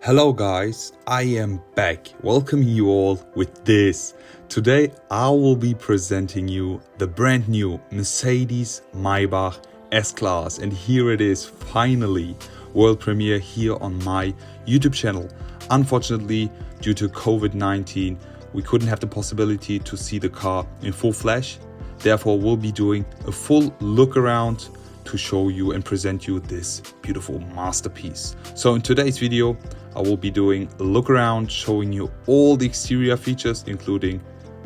Hello guys, I am back, welcoming you all with this. Today I will be presenting you the brand new Mercedes-Maybach S-Class, and here it is, finally, world premiere here on my YouTube channel. Unfortunately, due to COVID-19, we couldn't have the possibility to see the car in full flesh. Therefore, we'll be doing a full look around to show you and present you this beautiful masterpiece. So in today's video, I will be doing a look around, showing you all the exterior features, including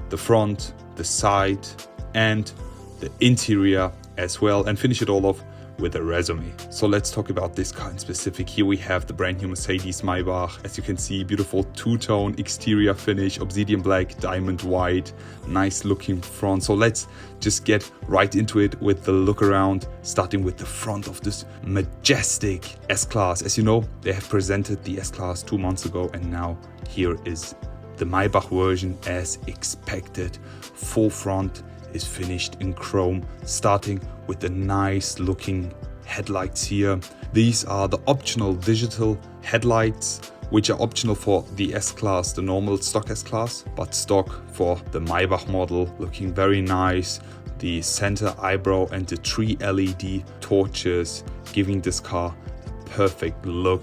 the front, the side, and the interior as well, and finish it all off with a resume. So let's talk about this car in specific. Here we have the brand new Mercedes-Maybach. As you can see, beautiful two-tone exterior finish, obsidian black, diamond white, nice looking front. So let's just get right into it with the look around, starting with the front of this majestic S-Class. As you know, they have presented the S-Class 2 months ago, and now here is the Maybach version as expected. Full front is finished in chrome, starting with the nice looking headlights here. These are the optional digital headlights, which are optional for the S-Class, the normal stock S-Class, but stock for the Maybach model, looking very nice. The center eyebrow and the 3 LED torches giving this car a perfect look,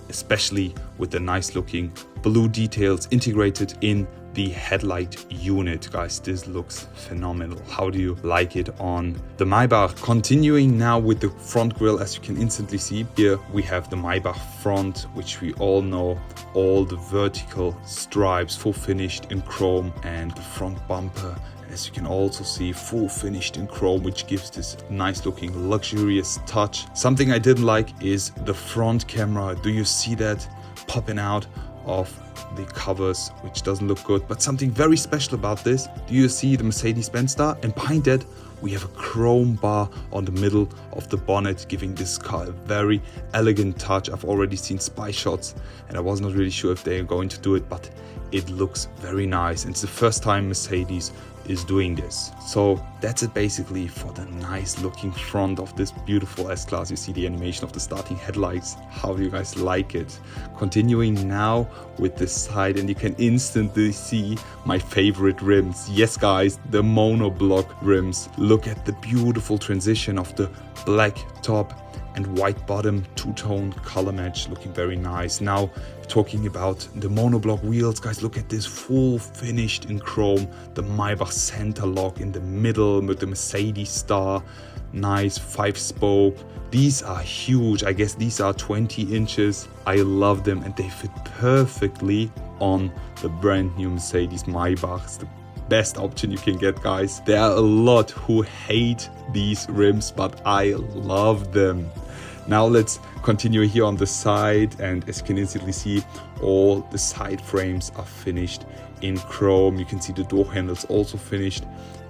especially with the nice looking blue details integrated in the headlight unit. Guys, this looks phenomenal. How do you like it on the Maybach? Continuing now with the front grille, as you can instantly see, here we have the Maybach front, which we all know, all the vertical stripes, full finished in chrome, and the front bumper, as you can also see, full finished in chrome, which gives this nice looking luxurious touch. Something I didn't like is the front camera. Do you see that popping out of the covers, which doesn't look good? But something very special about this, do you see the Mercedes-Benz star? And behind that we have a chrome bar on the middle of the bonnet, giving this car a very elegant touch. I've already seen spy shots and I was not really sure if they're going to do it, but it looks very nice, and it's the first time Mercedes is doing this. So that's it basically for the nice looking front of this beautiful S-Class. You see the animation of the starting headlights. How do you guys like it? Continuing now with the side, and you can instantly see my favorite rims. Yes guys, the monoblock rims. Look at the beautiful transition of the black top and white bottom, two-tone color match, looking very nice. Now talking about the monoblock wheels, guys, look at this, full finished in chrome, the Maybach center lock in the middle with the Mercedes star, nice 5-spoke. These are huge. I guess these are 20 inches. I love them, and they fit perfectly on the brand new Mercedes-Maybach. It's the best option you can get, guys. There are a lot who hate these rims, but I love them. Now let's continue here on the side, and as you can instantly see, all the side frames are finished in chrome. You can see the door handles also finished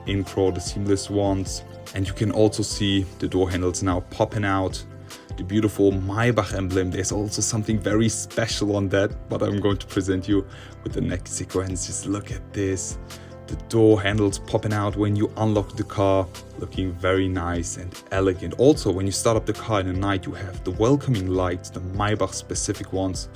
in chrome, the seamless ones, and you can also see the door handles now popping out. The beautiful Maybach emblem, there's also something very special on that, but I'm going to present you with the next sequence. Just look at this. The door handles popping out when you unlock the car, looking very nice and elegant. Also, when you start up the car in the night, you have the welcoming lights, the Maybach specific ones,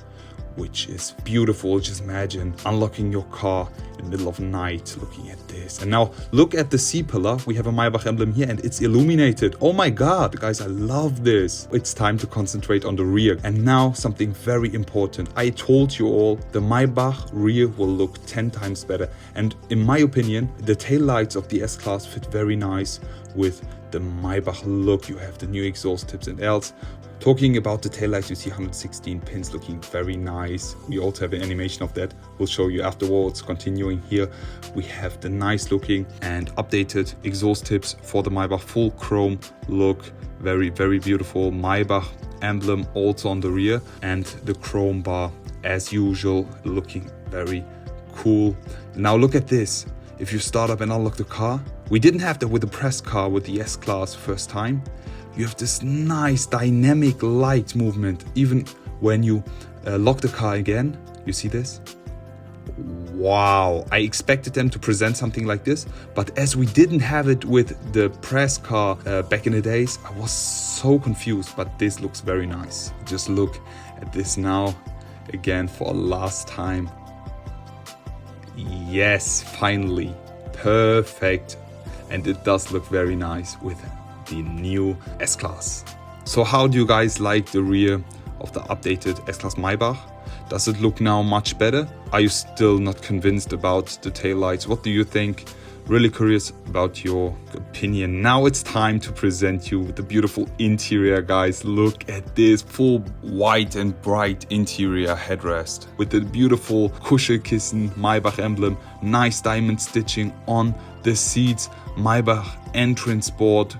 which is beautiful. Just imagine unlocking your car in the middle of night, looking at this. And now look at the C-pillar. We have a Maybach emblem here and it's illuminated. Oh my god, guys, I love this. It's time to concentrate on the rear. And now something very important. I told you all, the Maybach rear will look 10 times better. And in my opinion, the taillights of the S-Class fit very nice with the Maybach look. You have the new exhaust tips and else. Talking about the taillights, you see 116 pins looking very nice. We also have an animation of that. We'll show you afterwards. Continuing here, we have the nice looking and updated exhaust tips for the Maybach, full chrome look. Very, very beautiful. Maybach emblem also on the rear, and the chrome bar as usual, looking very cool. Now look at this. If you start up and unlock the car, we didn't have that with the press car with the S-Class first time. You have this nice dynamic light movement even when you lock the car again. You see this? Wow, I expected them to present something like this, but as we didn't have it with the press car back in the days, I was so confused, but this looks very nice. Just look at this now. again for a last time. Yes, finally, perfect. And it does look very nice with the new S-Class. So how do you guys like the rear of the updated S-Class Maybach? Does it look now much better? Are you still not convinced about the taillights? What do you think? Really curious about your opinion. Now it's time to present you the beautiful interior, guys. Look at this full white and bright interior headrest with the beautiful Kuschelkissen Maybach emblem, nice diamond stitching on the seats, Maybach entrance board.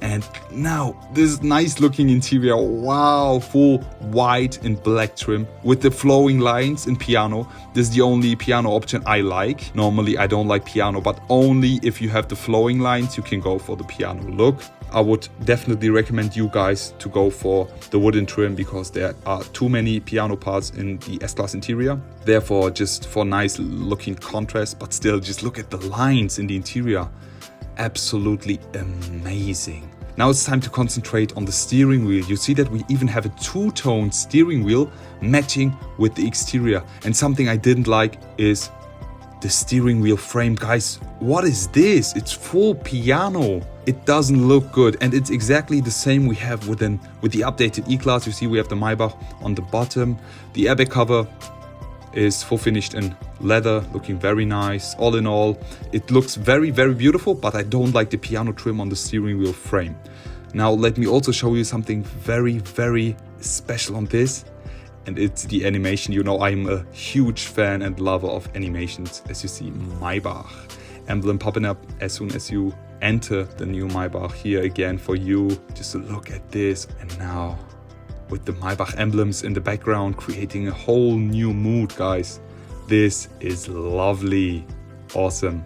And now this nice looking interior, wow, full white and black trim with the flowing lines in piano. This is the only piano option I like. Normally I don't like piano, but only if you have the flowing lines you can go for the piano look. I would definitely recommend you guys to go for the wooden trim because there are too many piano parts in the S-Class interior. Therefore, just for nice looking contrast, but still just look at the lines in the interior. Absolutely amazing. Now it's time to concentrate on the steering wheel. You see that we even have a two-tone steering wheel matching with the exterior. And something I didn't like is the steering wheel frame. Guys, what is this? It's full piano. It doesn't look good. And it's exactly the same we have with the updated E-Class. You see we have the Maybach on the bottom. The airbag cover is full finished in leather, looking very nice. All in all, it looks very, very beautiful, but I don't like the piano trim on the steering wheel frame. Now let me also show you something very, very special on this, and it's the animation. You know, I'm a huge fan and lover of animations. As you see, Maybach emblem popping up as soon as you enter the new Maybach. Here again for you, just to look at this. And now with the Maybach emblems in the background, creating a whole new mood, guys. This is lovely. Awesome.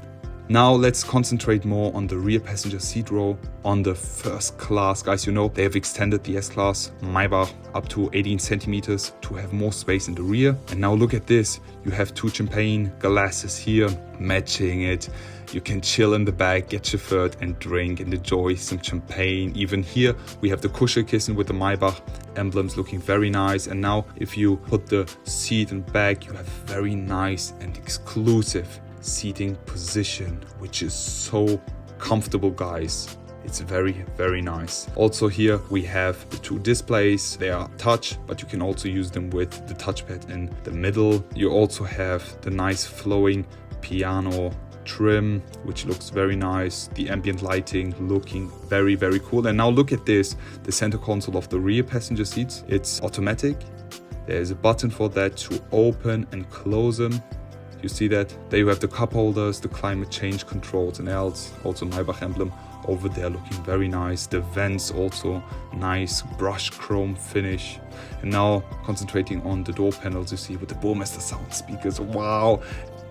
Now let's concentrate more on the rear passenger seat row on the first class. Guys, you know, they have extended the S-Class Maybach up to 18 centimeters to have more space in the rear. And now look at this. You have two champagne glasses here matching it. You can chill in the back, get chauffeured and drink and enjoy some champagne. Even here we have the Kuschelkissen with the Maybach emblems looking very nice. And now if you put the seat in the back, you have very nice and exclusive seating position, which is so comfortable, guys. It's very, very nice. Also here we have the two displays. They are touch, but you can also use them with the touchpad in the middle. You also have the nice flowing piano trim, which looks very nice. The ambient lighting looking very, very cool. And now look at this, the center console of the rear passenger seats. It's automatic. There's a button for that to open and close them. You see that? There you have the cup holders, the climate change controls and else. Also Maybach emblem over there looking very nice. The vents also nice brushed chrome finish. And now concentrating on the door panels, you see with the Burmester sound speakers. Wow!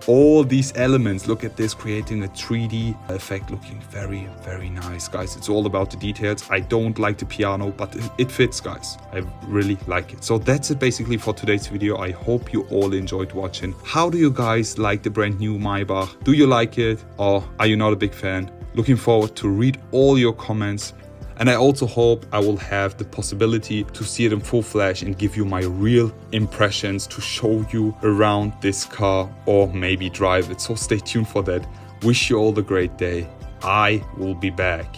All these elements, look at this, creating a 3D effect, looking very, very nice, guys. It's all about the details. I don't like the piano, but it fits, guys. I really like it. So that's it basically for today's video. I hope you all enjoyed watching. How do you guys like the brand new Maybach? Do you like it, or are you not a big fan? Looking forward to read all your comments. And I also hope I will have the possibility to see it in full flash and give you my real impressions, to show you around this car or maybe drive it. So stay tuned for that. Wish you all a great day. I will be back.